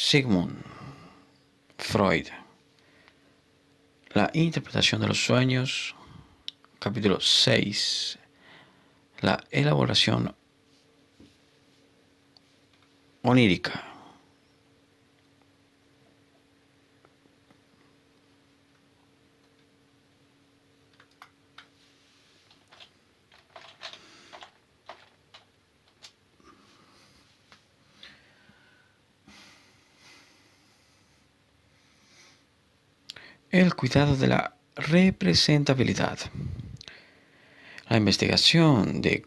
Sigmund Freud. La interpretación de los sueños. Capítulo 6. La elaboración onírica. El cuidado de la representabilidad. La investigación de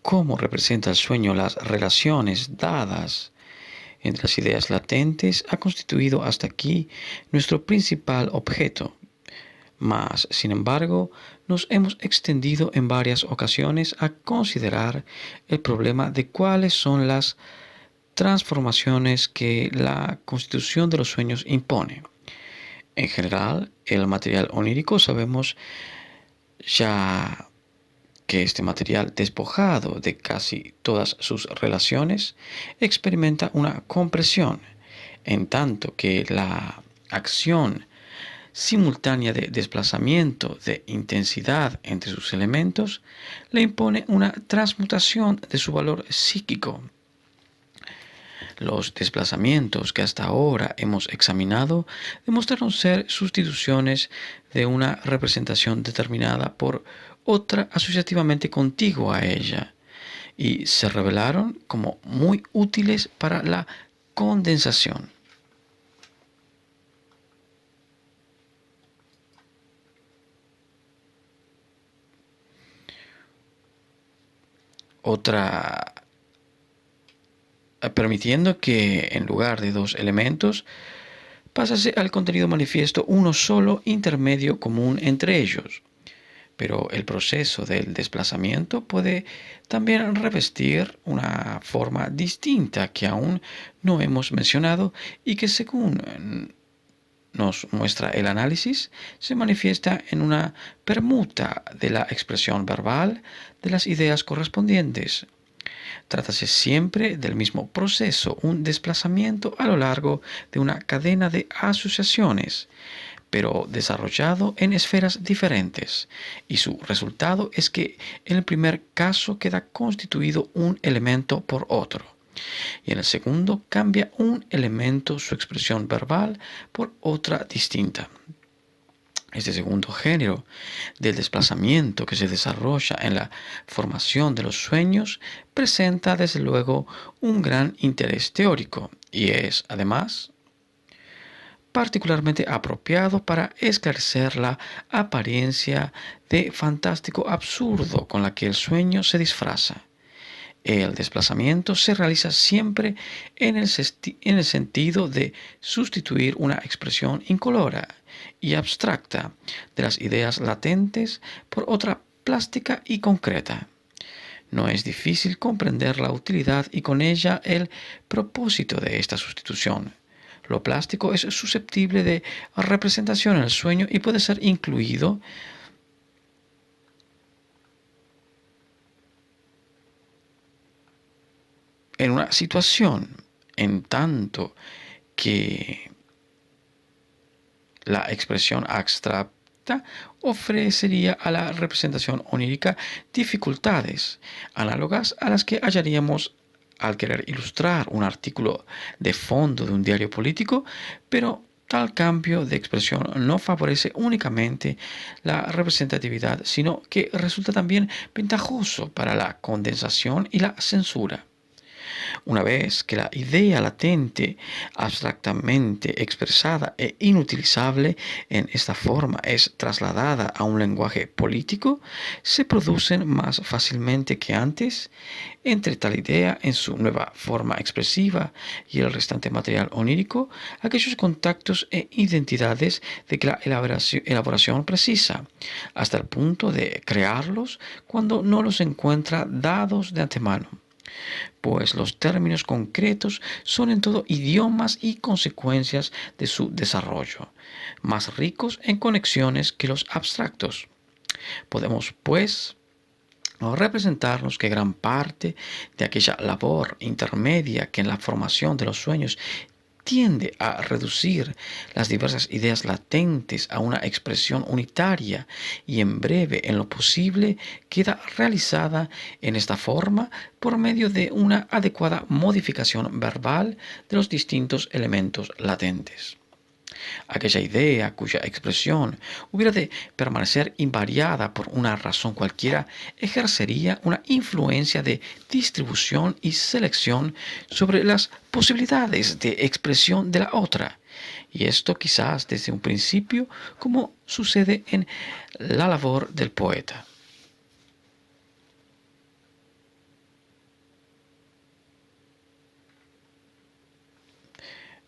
cómo representa el sueño las relaciones dadas entre las ideas latentes ha constituido hasta aquí nuestro principal objeto. Mas, sin embargo, nos hemos extendido en varias ocasiones a considerar el problema de cuáles son las transformaciones que la constitución de los sueños impone. En general, el material onírico sabemos ya que este material, despojado de casi todas sus relaciones, experimenta una compresión, en tanto que la acción simultánea de desplazamiento de intensidad entre sus elementos le impone una transmutación de su valor psíquico. Los desplazamientos que hasta ahora hemos examinado demostraron ser sustituciones de una representación determinada por otra asociativamente contigua a ella, y se revelaron como muy útiles para la condensación. Permitiendo que en lugar de dos elementos pasase al contenido manifiesto uno solo intermedio común entre ellos. Pero el proceso del desplazamiento puede también revestir una forma distinta que aún no hemos mencionado y que, según nos muestra el análisis, se manifiesta en una permuta de la expresión verbal de las ideas correspondientes. Trátase siempre del mismo proceso, un desplazamiento a lo largo de una cadena de asociaciones, pero desarrollado en esferas diferentes, y su resultado es que en el primer caso queda constituido un elemento por otro, y en el segundo cambia un elemento su expresión verbal por otra distinta. Este segundo género del desplazamiento que se desarrolla en la formación de los sueños presenta desde luego un gran interés teórico y es, además, particularmente apropiado para esclarecer la apariencia de fantástico absurdo con la que el sueño se disfraza. El desplazamiento se realiza siempre en el sentido de sustituir una expresión incolora y abstracta de las ideas latentes por otra plástica y concreta. No es difícil comprender la utilidad y con ella el propósito de esta sustitución. Lo plástico es susceptible de representación en el sueño y puede ser incluido en una situación, en tanto que la expresión abstracta ofrecería a la representación onírica dificultades análogas a las que hallaríamos al querer ilustrar un artículo de fondo de un diario político, pero tal cambio de expresión no favorece únicamente la representatividad, sino que resulta también ventajoso para la condensación y la censura. Una vez que la idea latente, abstractamente expresada e inutilizable en esta forma es trasladada a un lenguaje político, se producen más fácilmente que antes, entre tal idea en su nueva forma expresiva y el restante material onírico, aquellos contactos e identidades de que la elaboración precisa, hasta el punto de crearlos cuando no los encuentra dados de antemano, pues los términos concretos son en todo idiomas y consecuencias de su desarrollo, más ricos en conexiones que los abstractos. Podemos, pues, representarnos que gran parte de aquella labor intermedia que en la formación de los sueños tiende a reducir las diversas ideas latentes a una expresión unitaria y en breve, en lo posible, queda realizada en esta forma por medio de una adecuada modificación verbal de los distintos elementos latentes. Aquella idea cuya expresión hubiera de permanecer invariada por una razón cualquiera ejercería una influencia de distribución y selección sobre las posibilidades de expresión de la otra. Y esto quizás desde un principio, como sucede en la labor del poeta.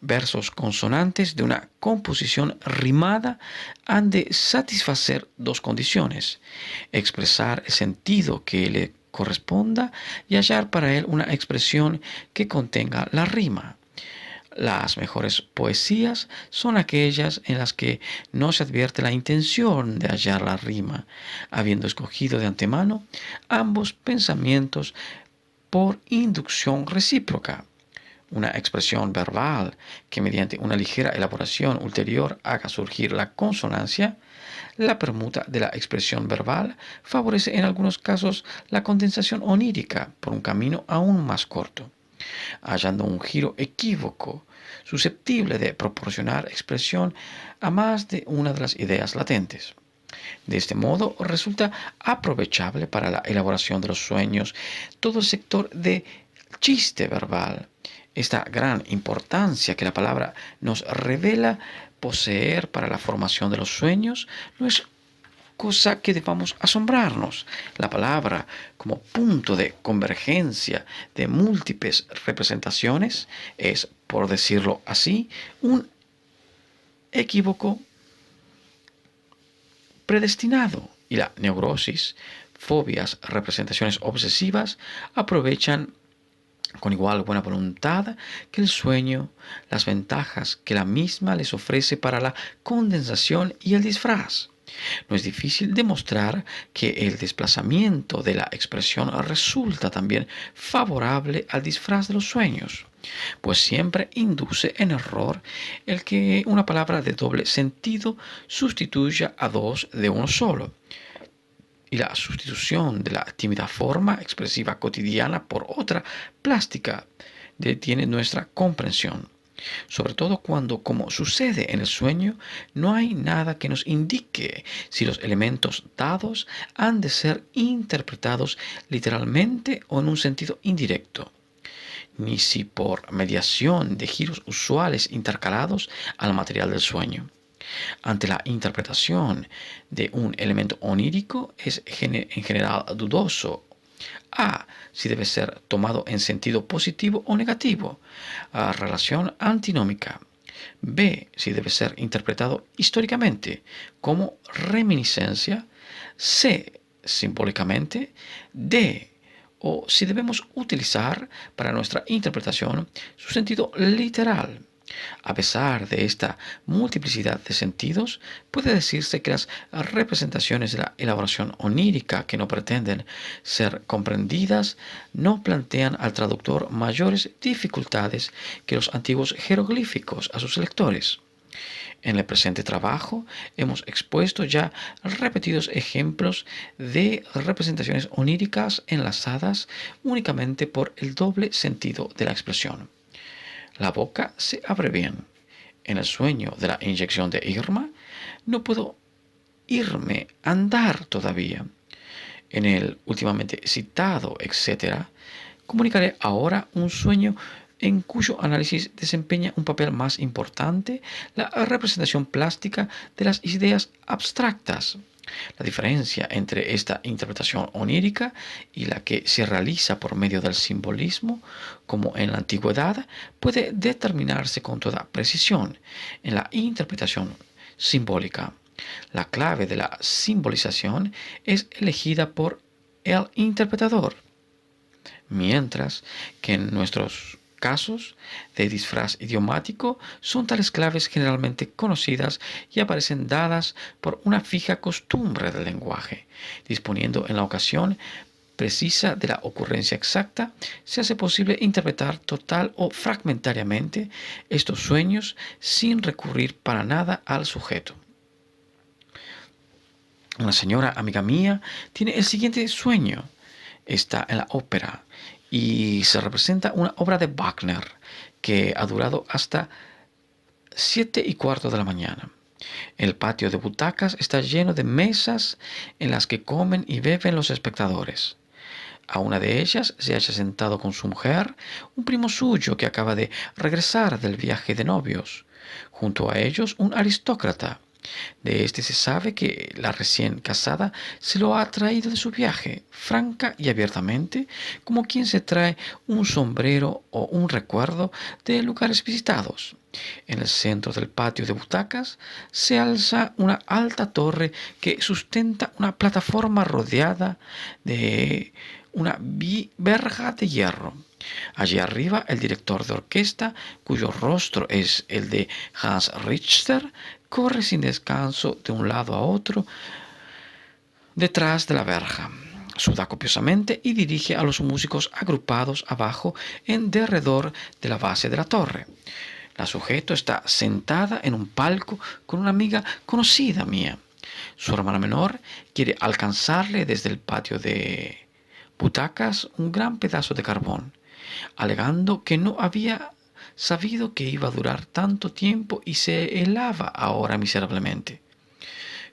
Versos consonantes de una composición rimada han de satisfacer dos condiciones: expresar el sentido que le corresponda y hallar para él una expresión que contenga la rima. Las mejores poesías son aquellas en las que no se advierte la intención de hallar la rima, habiendo escogido de antemano ambos pensamientos por inducción recíproca. Una expresión verbal que mediante una ligera elaboración ulterior haga surgir la consonancia, la permuta de la expresión verbal favorece en algunos casos la condensación onírica por un camino aún más corto, hallando un giro equívoco susceptible de proporcionar expresión a más de una de las ideas latentes. De este modo resulta aprovechable para la elaboración de los sueños todo el sector de chiste verbal. Esta gran importancia que la palabra nos revela poseer para la formación de los sueños no es cosa que debamos asombrarnos. La palabra, como punto de convergencia de múltiples representaciones, es, por decirlo así, un equívoco predestinado. Y la neurosis, fobias, representaciones obsesivas aprovechan con igual buena voluntad que el sueño las ventajas que la misma les ofrece para la condensación y el disfraz. No es difícil demostrar que el desplazamiento de la expresión resulta también favorable al disfraz de los sueños, pues siempre induce en error el que una palabra de doble sentido sustituya a dos de uno solo, y la sustitución de la tímida forma expresiva cotidiana por otra plástica detiene nuestra comprensión, sobre todo cuando, como sucede en el sueño, no hay nada que nos indique si los elementos dados han de ser interpretados literalmente o en un sentido indirecto, ni si por mediación de giros usuales intercalados al material del sueño. Ante la interpretación de un elemento onírico es en general dudoso a si debe ser tomado en sentido positivo o negativo, a relación antinómica; b si debe ser interpretado históricamente como reminiscencia; c simbólicamente; d o si debemos utilizar para nuestra interpretación su sentido literal. A pesar de esta multiplicidad de sentidos, puede decirse que las representaciones de la elaboración onírica que no pretenden ser comprendidas no plantean al traductor mayores dificultades que los antiguos jeroglíficos a sus lectores. En el presente trabajo hemos expuesto ya repetidos ejemplos de representaciones oníricas enlazadas únicamente por el doble sentido de la expresión. La boca se abre bien. En el sueño de la inyección de Irma, no puedo irme a andar todavía. En el últimamente citado, etcétera, comunicaré ahora un sueño en cuyo análisis desempeña un papel más importante la representación plástica de las ideas abstractas. La diferencia entre esta interpretación onírica y la que se realiza por medio del simbolismo, como en la antigüedad, puede determinarse con toda precisión en la interpretación simbólica. La clave de la simbolización es elegida por el interpretador, mientras que en nuestros casos de disfraz idiomático son tales claves generalmente conocidas y aparecen dadas por una fija costumbre del lenguaje, disponiendo en la ocasión precisa de la ocurrencia exacta, se hace posible interpretar total o fragmentariamente estos sueños sin recurrir para nada al sujeto. Una señora amiga mía tiene el siguiente sueño. Está en la ópera y se representa una obra de Wagner que ha durado hasta 7:15 de la mañana. El patio de butacas está lleno de mesas en las que comen y beben los espectadores. A una de ellas se halla sentado con su mujer, un primo suyo que acaba de regresar del viaje de novios. Junto a ellos un aristócrata. De este se sabe que la recién casada se lo ha traído de su viaje, franca y abiertamente, como quien se trae un sombrero o un recuerdo de lugares visitados. En el centro del patio de butacas se alza una alta torre que sustenta una plataforma rodeada de una verja de hierro. Allí arriba el director de orquesta, cuyo rostro es el de Hans Richter, corre sin descanso de un lado a otro detrás de la verja. Suda copiosamente y dirige a los músicos agrupados abajo en derredor de la base de la torre. La sujeto está sentada en un palco con una amiga conocida mía. Su hermana menor quiere alcanzarle desde el patio de butacas un gran pedazo de carbón, alegando que no había sabido que iba a durar tanto tiempo y se helaba ahora miserablemente.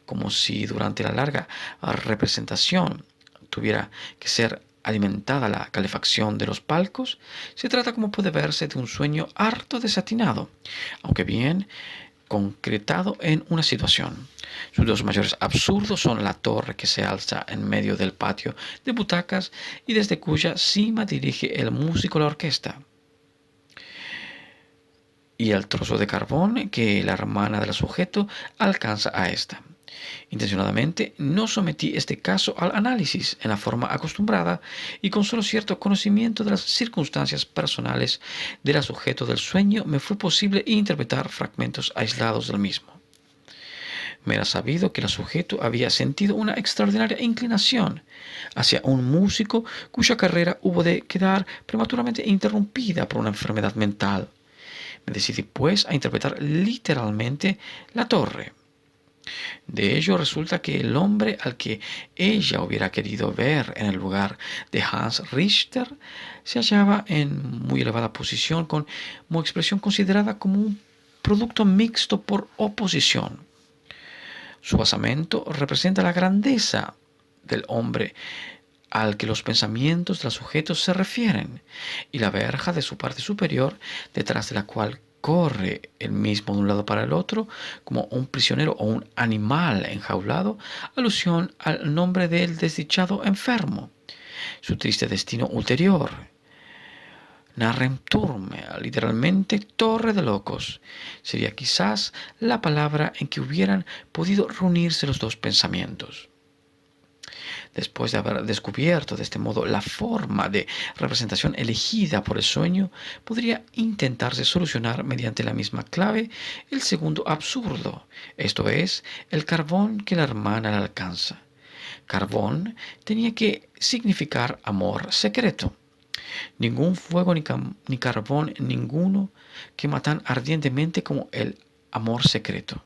Como si durante la larga representación tuviera que ser alimentada la calefacción de los palcos, se trata, como puede verse, de un sueño harto desatinado, aunque bien concretado en una situación. Sus dos mayores absurdos son la torre que se alza en medio del patio de butacas y desde cuya cima dirige el músico la orquesta, y el trozo de carbón que la hermana del sujeto alcanza a ésta. Intencionadamente no sometí este caso al análisis en la forma acostumbrada y con solo cierto conocimiento de las circunstancias personales del sujeto del sueño me fue posible interpretar fragmentos aislados del mismo. Me era sabido que el sujeto había sentido una extraordinaria inclinación hacia un músico cuya carrera hubo de quedar prematuramente interrumpida por una enfermedad mental. Me decidí pues a interpretar literalmente la torre. De ello resulta que el hombre al que ella hubiera querido ver en el lugar de Hans Richter se hallaba en muy elevada posición, con una expresión considerada como un producto mixto por oposición. Su basamento representa la grandeza del hombre al que los pensamientos de los sujetos se refieren, y la verja de su parte superior, detrás de la cual corre el mismo de un lado para el otro, como un prisionero o un animal enjaulado, alusión al nombre del desdichado enfermo, su triste destino ulterior. Narrenturme, literalmente torre de locos, sería quizás la palabra en que hubieran podido reunirse los dos pensamientos. Después de haber descubierto de este modo la forma de representación elegida por el sueño, podría intentarse solucionar mediante la misma clave el segundo absurdo, esto es, el carbón que la hermana le alcanza. Carbón tenía que significar amor secreto. Ningún fuego ni carbón ninguno quema tan ardientemente como el amor secreto,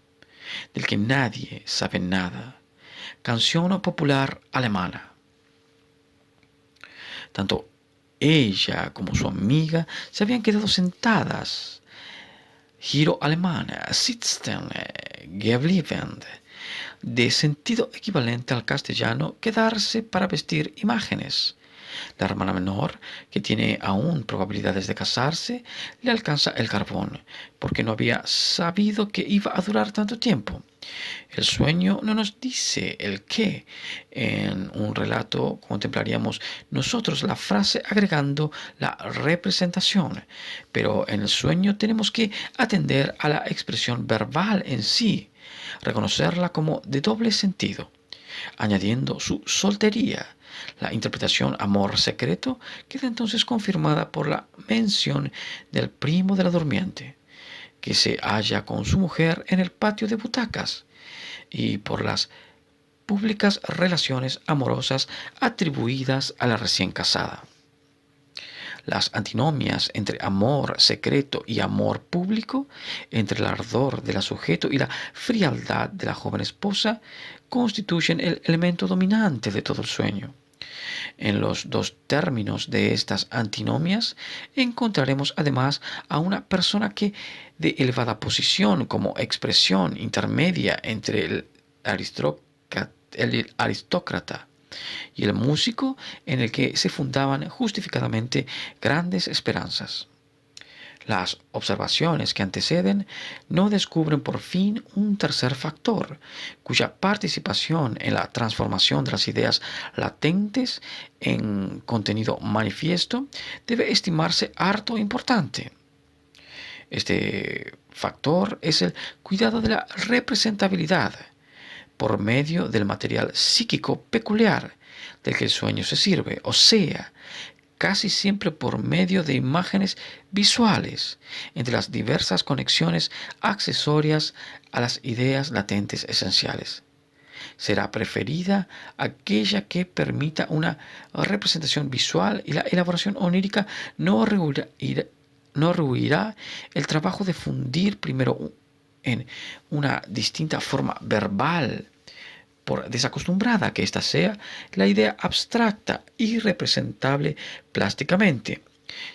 del que nadie sabe nada. Canción popular alemana. Tanto ella como su amiga se habían quedado sentadas. Giro alemán, sitzen, geblieben, de sentido equivalente al castellano, quedarse para vestir imágenes. La hermana menor, que tiene aún probabilidades de casarse, le alcanza el carbón, porque no había sabido que iba a durar tanto tiempo. El sueño no nos dice el qué. En un relato contemplaríamos nosotros la frase agregando la representación, pero en el sueño tenemos que atender a la expresión verbal en sí, reconocerla como de doble sentido, añadiendo su soltería. La interpretación amor secreto queda entonces confirmada por la mención del primo de la durmiente, que se halla con su mujer en el patio de butacas, y por las públicas relaciones amorosas atribuidas a la recién casada. Las antinomias entre amor secreto y amor público, entre el ardor del sujeto y la frialdad de la joven esposa, constituyen el elemento dominante de todo el sueño. En los dos términos de estas antinomias encontraremos además a una persona que, de elevada posición como expresión intermedia entre el aristócrata y el músico, en el que se fundaban justificadamente grandes esperanzas. Las observaciones que anteceden no descubren por fin un tercer factor, cuya participación en la transformación de las ideas latentes en contenido manifiesto debe estimarse harto importante. Este factor es el cuidado de la representabilidad por medio del material psíquico peculiar del que el sueño se sirve, o sea, casi siempre por medio de imágenes visuales entre las diversas conexiones accesorias a las ideas latentes esenciales. Será preferida aquella que permita una representación visual, y la elaboración onírica no rehuirá el trabajo de fundir primero en una distinta forma verbal, por desacostumbrada que ésta sea, la idea abstracta y representable plásticamente.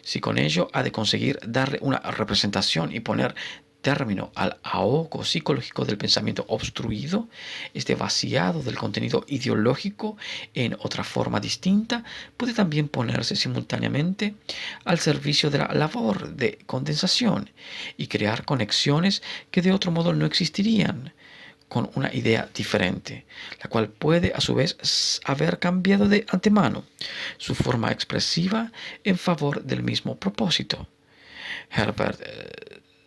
Si con ello ha de conseguir darle una representación y poner término al ahogo psicológico del pensamiento obstruido, este vaciado del contenido ideológico en otra forma distinta, puede también ponerse simultáneamente al servicio de la labor de condensación y crear conexiones que de otro modo no existirían con una idea diferente, la cual puede a su vez haber cambiado de antemano su forma expresiva en favor del mismo propósito. Herbert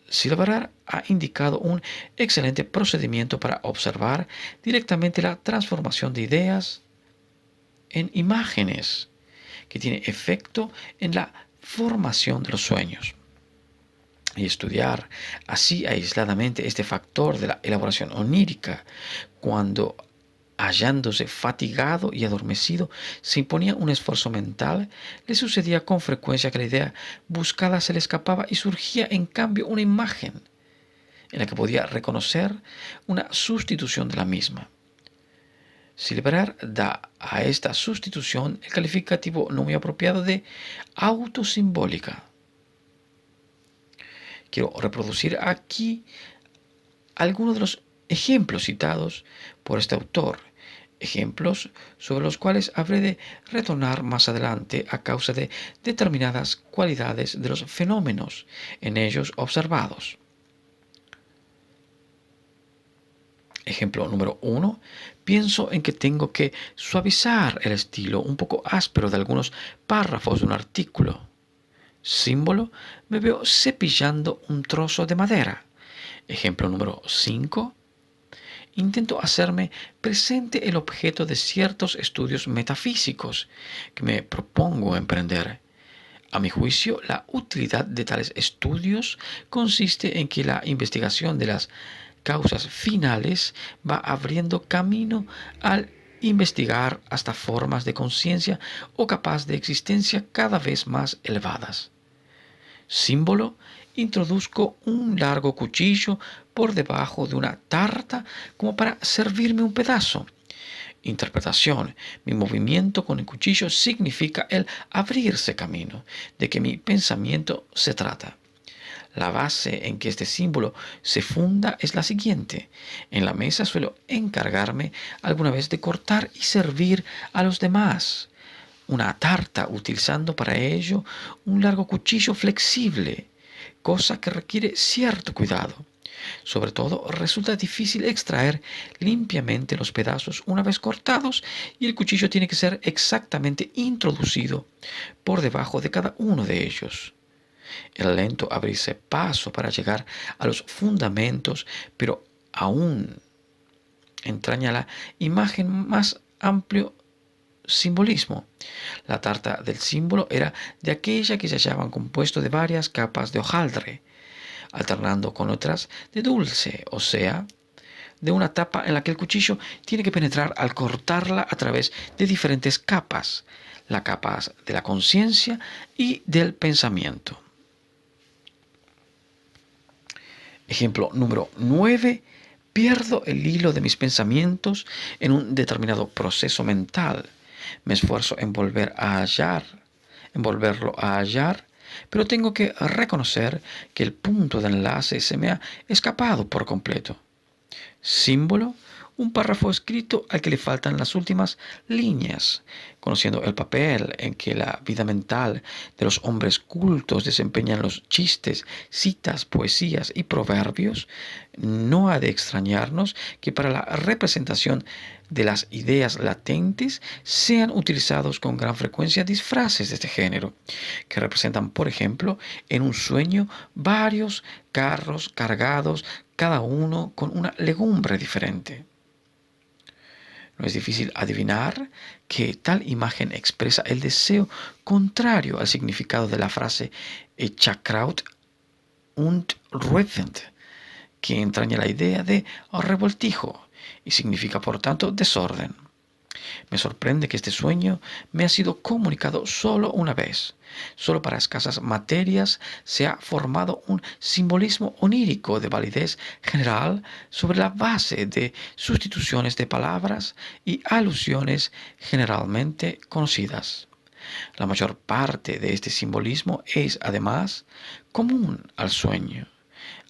Silverer ha indicado un excelente procedimiento para observar directamente la transformación de ideas en imágenes, que tiene efecto en la formación de los sueños. Y estudiar así aisladamente este factor de la elaboración onírica, cuando, hallándose fatigado y adormecido, se imponía un esfuerzo mental, le sucedía con frecuencia que la idea buscada se le escapaba y surgía en cambio una imagen en la que podía reconocer una sustitución de la misma. Silverer da a esta sustitución el calificativo no muy apropiado de autosimbólica. Quiero reproducir aquí algunos de los ejemplos citados por este autor, ejemplos sobre los cuales habré de retornar más adelante a causa de determinadas cualidades de los fenómenos en ellos observados. Ejemplo número 1. Pienso en que tengo que suavizar el estilo un poco áspero de algunos párrafos de un artículo. Símbolo: me veo cepillando un trozo de madera. Ejemplo número 5. Intento hacerme presente el objeto de ciertos estudios metafísicos que me propongo emprender. A mi juicio, la utilidad de tales estudios consiste en que la investigación de las causas finales va abriendo camino al investigar hasta formas de conciencia o capas de existencia cada vez más elevadas. Símbolo: introduzco un largo cuchillo por debajo de una tarta como para servirme un pedazo. Interpretación: mi movimiento con el cuchillo significa el abrirse camino, de que mi pensamiento se trata. La base en que este símbolo se funda es la siguiente: en la mesa suelo encargarme alguna vez de cortar y servir a los demás una tarta, utilizando para ello un largo cuchillo flexible, cosa que requiere cierto cuidado. Sobre todo, resulta difícil extraer limpiamente los pedazos una vez cortados, y el cuchillo tiene que ser exactamente introducido por debajo de cada uno de ellos. El lento abrirse paso para llegar a los fundamentos, pero aún entraña la imagen más amplio simbolismo. La tarta del símbolo era de aquella que se hallaban compuesto de varias capas de hojaldre, alternando con otras de dulce, o sea, de una tapa en la que el cuchillo tiene que penetrar al cortarla a través de diferentes capas, la capa de la conciencia y del pensamiento. Ejemplo número 9. Pierdo el hilo de mis pensamientos en un determinado proceso mental. Me esfuerzo en volverlo a hallar, pero tengo que reconocer que el punto de enlace se me ha escapado por completo. Símbolo: un párrafo escrito al que le faltan las últimas líneas. Conociendo el papel en que la vida mental de los hombres cultos desempeñan los chistes, citas, poesías y proverbios, no ha de extrañarnos que para la representación de las ideas latentes sean utilizados con gran frecuencia disfraces de este género, que representan, por ejemplo, en un sueño varios carros cargados, cada uno con una legumbre diferente. No es difícil adivinar que tal imagen expresa el deseo contrario al significado de la frase Chakraut und Rührend, que entraña la idea de revoltijo y significa por tanto desorden. Me sorprende que este sueño me ha sido comunicado solo una vez. Solo para escasas materias se ha formado un simbolismo onírico de validez general sobre la base de sustituciones de palabras y alusiones generalmente conocidas. La mayor parte de este simbolismo es, además, común al sueño,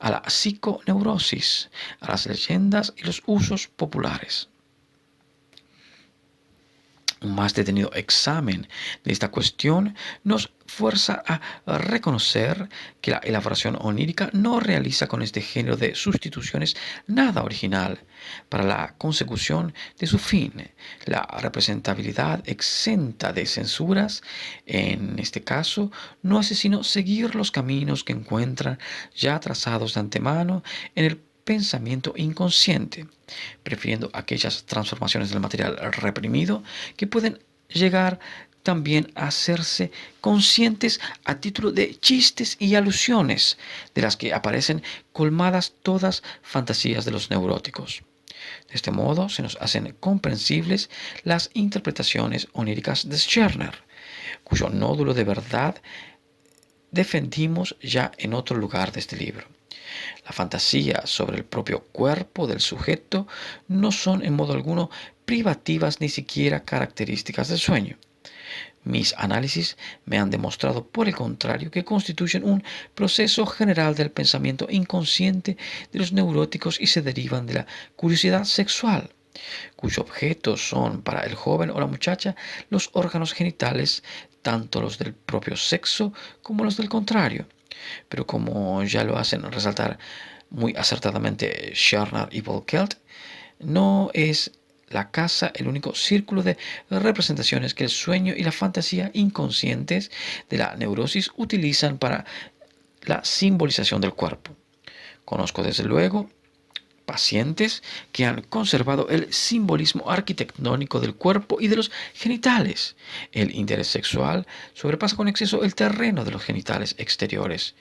a la psiconeurosis, a las leyendas y los usos populares. Un más detenido examen de esta cuestión nos fuerza a reconocer que la elaboración onírica no realiza con este género de sustituciones nada original para la consecución de su fin. La representabilidad exenta de censuras, en este caso, no hace sino seguir los caminos que encuentran ya trazados de antemano en el pensamiento inconsciente, prefiriendo aquellas transformaciones del material reprimido que pueden llegar también a hacerse conscientes a título de chistes y alusiones, de las que aparecen colmadas todas fantasías de los neuróticos. De este modo se nos hacen comprensibles las interpretaciones oníricas de Scherner, cuyo nódulo de verdad defendimos ya en otro lugar de este libro. La fantasía sobre el propio cuerpo del sujeto no son en modo alguno privativas ni siquiera características del sueño. Mis análisis me han demostrado, por el contrario, que constituyen un proceso general del pensamiento inconsciente de los neuróticos y se derivan de la curiosidad sexual, cuyo objeto son para el joven o la muchacha los órganos genitales, tanto los del propio sexo como los del contrario. Pero como ya lo hacen resaltar muy acertadamente Scherner y Volkelt, no es la casa el único círculo de representaciones que el sueño y la fantasía inconscientes de la neurosis utilizan para la simbolización del cuerpo. Conozco desde luego pacientes que han conservado el simbolismo arquitectónico del cuerpo y de los genitales. El interés sexual sobrepasa con exceso el terreno de los genitales exteriores,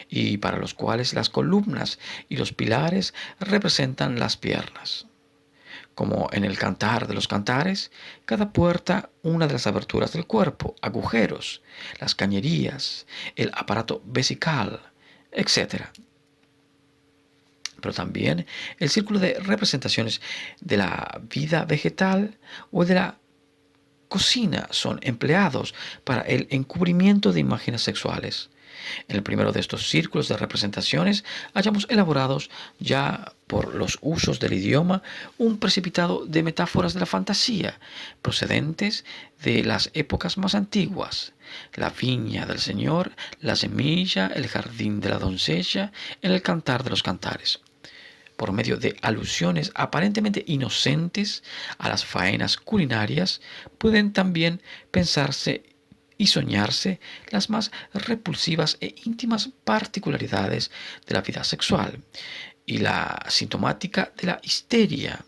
y para los cuales las columnas y los pilares representan las piernas. Como en el Cantar de los Cantares, cada puerta una de las aberturas del cuerpo, agujeros, las cañerías, el aparato vesical, etc. Pero también el círculo de representaciones de la vida vegetal o de la cocina son empleados para el encubrimiento de imágenes sexuales. En el primero de estos círculos de representaciones hallamos elaborados ya por los usos del idioma un precipitado de metáforas de la fantasía procedentes de las épocas más antiguas: la viña del Señor, la semilla, el jardín de la doncella, en el Cantar de los Cantares. Por medio de alusiones aparentemente inocentes a las faenas culinarias, pueden también pensarse y soñarse las más repulsivas e íntimas particularidades de la vida sexual y la sintomática de la histeria.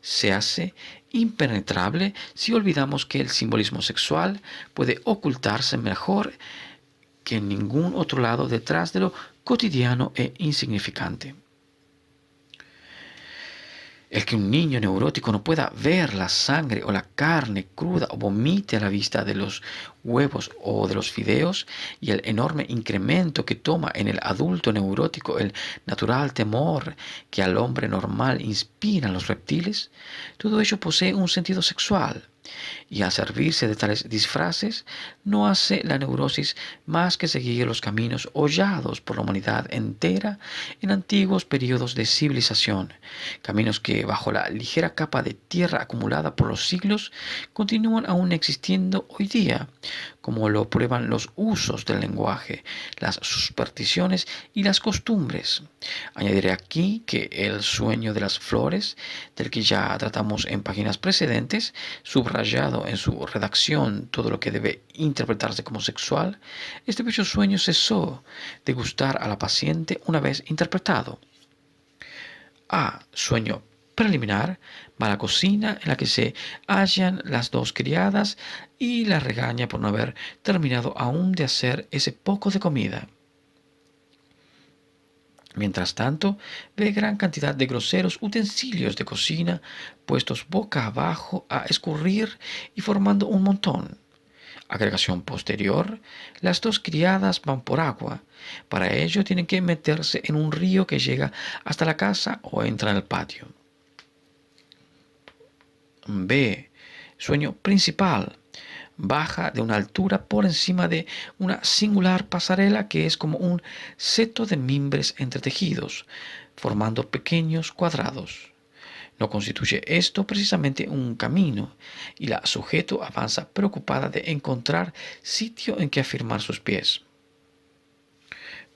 Se hace impenetrable si olvidamos que el simbolismo sexual puede ocultarse mejor que en ningún otro lado detrás de lo cotidiano e insignificante. El que un niño neurótico no pueda ver la sangre o la carne cruda o vomite a la vista de los huevos o de los fideos y el enorme incremento que toma en el adulto neurótico el natural temor que al hombre normal inspiran los reptiles, todo ello posee un sentido sexual. Y al servirse de tales disfraces, no hace la neurosis más que seguir los caminos hollados por la humanidad entera en antiguos periodos de civilización, caminos que, bajo la ligera capa de tierra acumulada por los siglos, continúan aún existiendo hoy día, como lo prueban los usos del lenguaje, las supersticiones y las costumbres. Añadiré aquí que el sueño de las flores, del que ya tratamos en páginas precedentes, subrayado en su redacción todo lo que debe interpretarse como sexual, este bello sueño cesó de gustar a la paciente una vez interpretado. A. Sueño preliminar. Va a la cocina en la que se hallan las dos criadas y la regaña por no haber terminado aún de hacer ese poco de comida. Mientras tanto, ve gran cantidad de groseros utensilios de cocina puestos boca abajo a escurrir y formando un montón. Agregación posterior, las dos criadas van por agua. Para ello tienen que meterse en un río que llega hasta la casa o entra en el patio. B. Sueño principal. Baja de una altura por encima de una singular pasarela que es como un seto de mimbres entretejidos, formando pequeños cuadrados. No constituye esto precisamente un camino, y la sujeto avanza preocupada de encontrar sitio en que afirmar sus pies.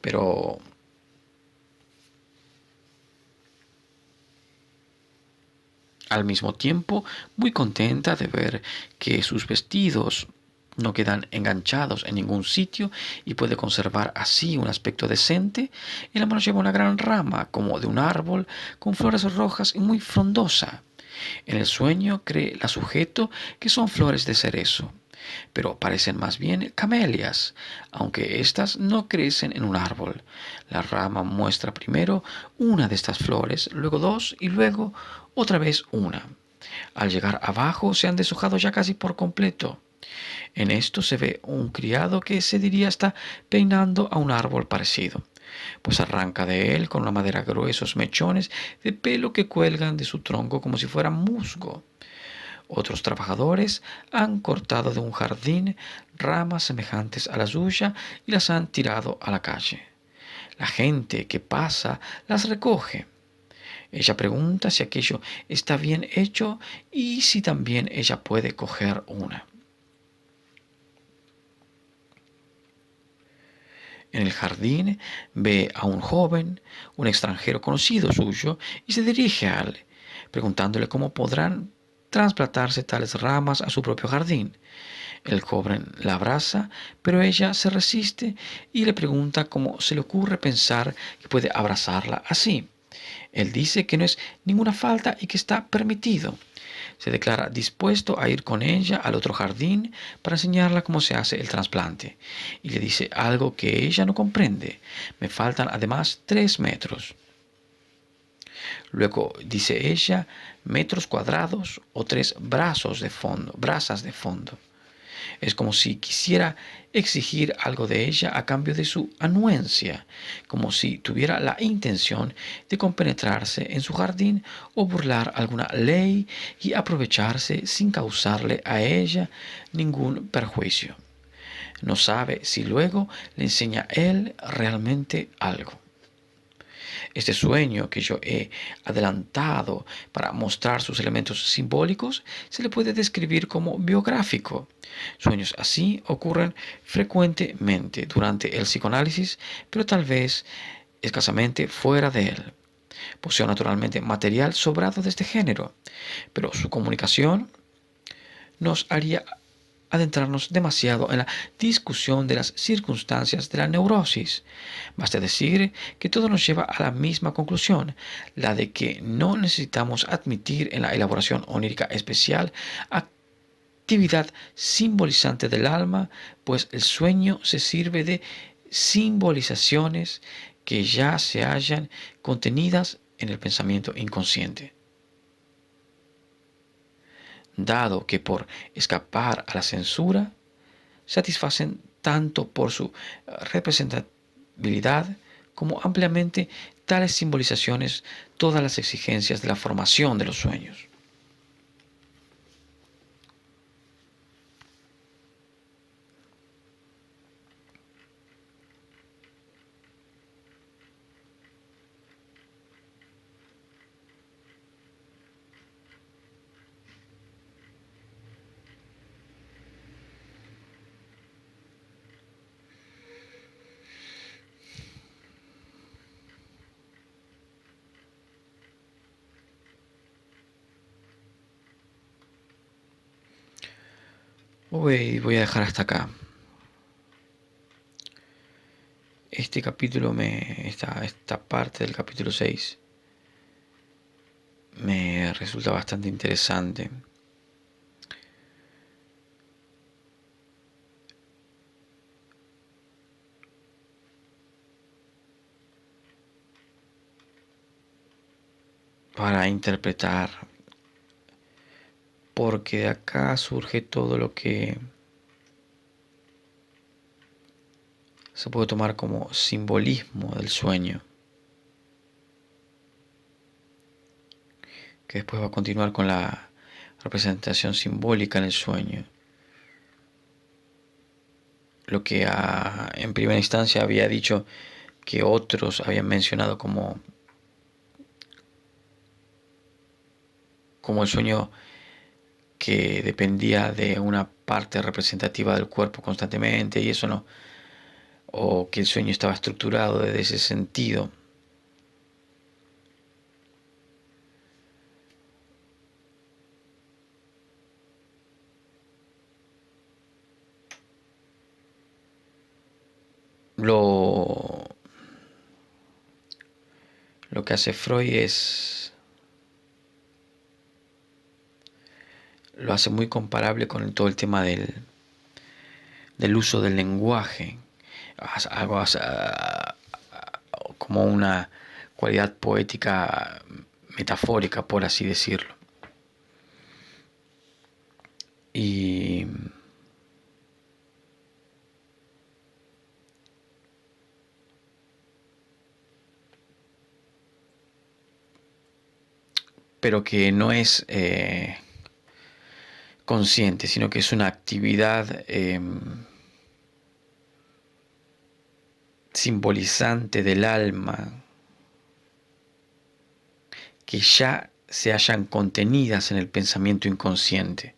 Pero al mismo tiempo muy contenta de ver que sus vestidos no quedan enganchados en ningún sitio y puede conservar así un aspecto decente, en la mano lleva una gran rama como de un árbol con flores rojas y muy frondosa. En el sueño cree la sujeto que son flores de cerezo, pero parecen más bien camelias, aunque éstas no crecen en un árbol. La rama muestra primero una de estas flores, luego dos y luego otra vez una. Al llegar abajo se han deshojado ya casi por completo. En esto se ve un criado que se diría está peinando a un árbol parecido, pues arranca de él con la madera gruesos mechones de pelo que cuelgan de su tronco como si fuera musgo. Otros trabajadores han cortado de un jardín ramas semejantes a la suya y las han tirado a la calle. La gente que pasa las recoge. Ella pregunta si aquello está bien hecho y si también ella puede coger una. En el jardín ve a un joven, un extranjero conocido suyo, y se dirige a él, preguntándole cómo podrán trasplantarse tales ramas a su propio jardín. El joven la abraza, pero ella se resiste y le pregunta cómo se le ocurre pensar que puede abrazarla así. Él dice que no es ninguna falta y que está permitido. Se declara dispuesto a ir con ella al otro jardín para enseñarla cómo se hace el trasplante. Y le dice algo que ella no comprende. Me faltan además 3 metros. Luego dice ella metros cuadrados o 3 brazos de fondo, brasas de fondo. Es como si quisiera exigir algo de ella a cambio de su anuencia, como si tuviera la intención de compenetrarse en su jardín o burlar alguna ley y aprovecharse sin causarle a ella ningún perjuicio. No sabe si luego le enseña él realmente algo. Este sueño que yo he adelantado para mostrar sus elementos simbólicos se le puede describir como biográfico. Sueños así ocurren frecuentemente durante el psicoanálisis, pero tal vez escasamente fuera de él. Poseo naturalmente material sobrado de este género, pero su comunicación nos haría adentrarnos demasiado en la discusión de las circunstancias de la neurosis. Basta decir que todo nos lleva a la misma conclusión, la de que no necesitamos admitir en la elaboración onírica especial actividad simbolizante del alma, pues el sueño se sirve de simbolizaciones que ya se hallan contenidas en el pensamiento inconsciente. dado que por escapar a la censura satisfacen tanto por su representabilidad como ampliamente tales simbolizaciones todas las exigencias de la formación de los sueños. Voy a dejar hasta acá. Este capítulo, esta parte del capítulo 6 me resulta bastante interesante. Para interpretar, porque de acá surge todo lo que se puede tomar como simbolismo del sueño, que después va a continuar con la representación simbólica en el sueño. Lo que en primera instancia había dicho que otros habían mencionado como el sueño que dependía de una parte representativa del cuerpo constantemente y eso no, o que el sueño estaba estructurado desde ese sentido. Lo, lo que hace Freud lo hace muy comparable con todo el tema del uso del lenguaje, algo como una cualidad poética metafórica, por así decirlo. Y pero que no es consciente, sino que es una actividad simbolizante del alma que ya se hallan contenidas en el pensamiento inconsciente.